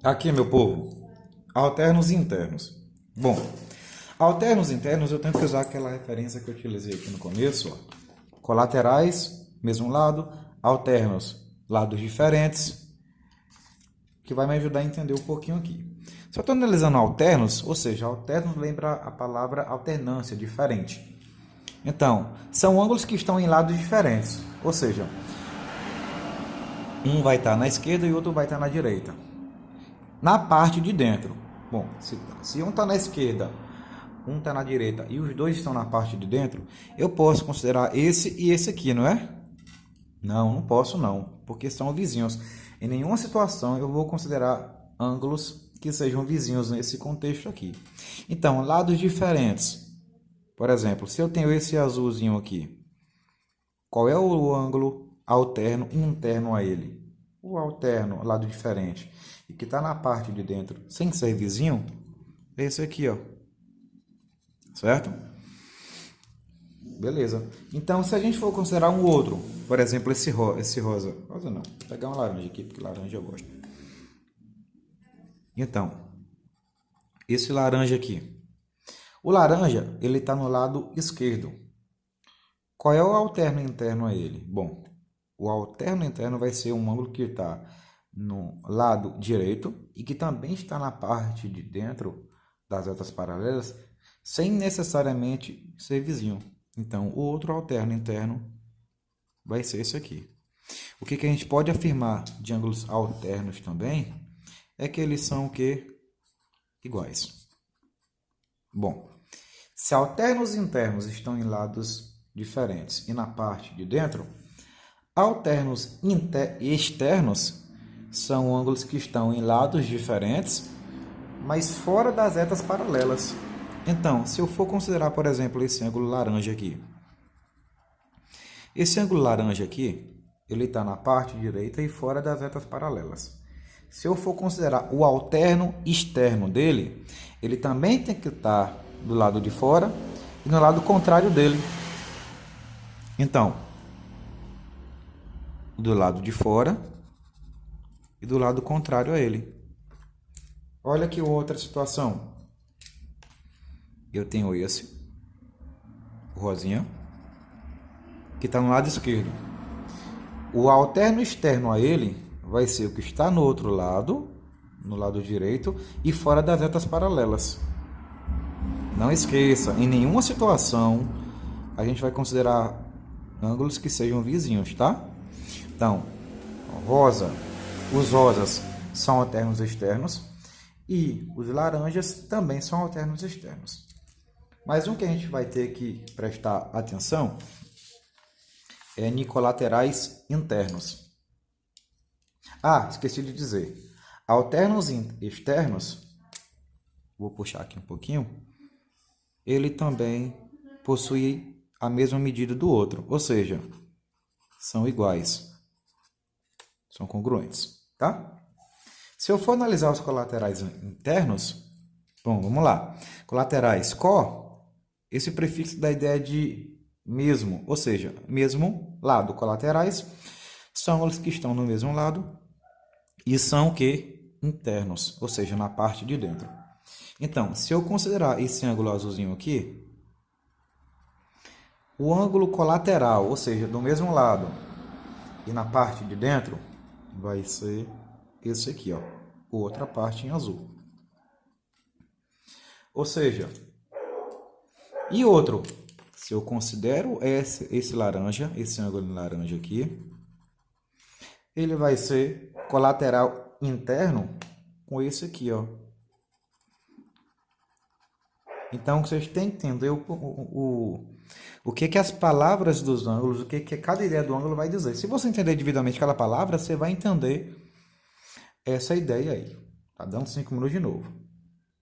Aqui, meu povo, alternos internos. Bom, alternos internos eu tenho que usar aquela referência que eu utilizei aqui no começo, ó. Colaterais, mesmo lado, alternos, lados diferentes, que vai me ajudar a entender um pouquinho aqui. Se eu estou analisando alternos, ou seja, alternos lembra a palavra alternância, diferente. Então, são ângulos que estão em lados diferentes, ou seja, um vai estar na esquerda e o outro vai estar na direita. Na parte de dentro, bom, se um está na esquerda, um está na direita e os dois estão na parte de dentro, eu posso considerar esse e esse aqui, não é? Não, não posso não, porque são vizinhos. Em nenhuma situação eu vou considerar ângulos que sejam vizinhos nesse contexto aqui. Então, lados diferentes. Por exemplo, se eu tenho esse azulzinho aqui, qual é o ângulo alterno interno a ele? O alterno, lado diferente, e que está na parte de dentro, sem ser vizinho, é esse aqui, ó. Certo? Beleza. Então, se a gente for considerar um outro, por exemplo, esse rosa. Rosa não, vou pegar uma laranja aqui, porque laranja eu gosto. Então, esse laranja aqui. O laranja, ele está no lado esquerdo. Qual é o alterno interno a ele? Bom, o alterno interno vai ser um ângulo que está no lado direito e que também está na parte de dentro das retas paralelas, sem necessariamente ser vizinho. Então, o outro alterno interno vai ser esse aqui. O que a gente pode afirmar de ângulos alternos também é que eles são o quê? Iguais. Bom, se alternos internos estão em lados diferentes e na parte de dentro, alternos externos são ângulos que estão em lados diferentes, mas fora das retas paralelas. Então, se eu for considerar, por exemplo, esse ângulo laranja aqui. Esse ângulo laranja aqui, ele está na parte direita e fora das retas paralelas. Se eu for considerar o alterno externo dele, ele também tem que estar do lado de fora e no lado contrário dele. Então, do lado de fora e do lado contrário a ele. Olha aqui outra situação. Eu tenho esse, o rosinha, que está no lado esquerdo. O alterno externo a ele vai ser o que está no outro lado, no lado direito, e fora das retas paralelas. Não esqueça, em nenhuma situação a gente vai considerar ângulos que sejam vizinhos, tá? Então, os rosas são alternos externos e os laranjas também são alternos externos. Mas um que a gente vai ter que prestar atenção é em colaterais internos. Ah, esqueci de dizer. Alternos externos, vou puxar aqui um pouquinho, ele também possui a mesma medida do outro, ou seja, são iguais, são congruentes, tá? Se eu for analisar os colaterais internos, bom, vamos lá. Colaterais esse prefixo dá a ideia de mesmo, ou seja, mesmo lado. Colaterais são os que estão no mesmo lado e são o que? Internos, ou seja, na parte de dentro. Então, se eu considerar esse ângulo azulzinho aqui, o ângulo colateral, ou seja, do mesmo lado e na parte de dentro, vai ser esse aqui, ó, outra parte em azul. Ou seja, e outro, se eu considero esse laranja, esse ângulo laranja aqui, ele vai ser colateral interno com esse aqui, ó. Então, vocês têm que entender o que as palavras dos ângulos, o que cada ideia do ângulo vai dizer. Se você entender devidamente cada palavra, você vai entender essa ideia aí. Tá dando 5 minutos de novo.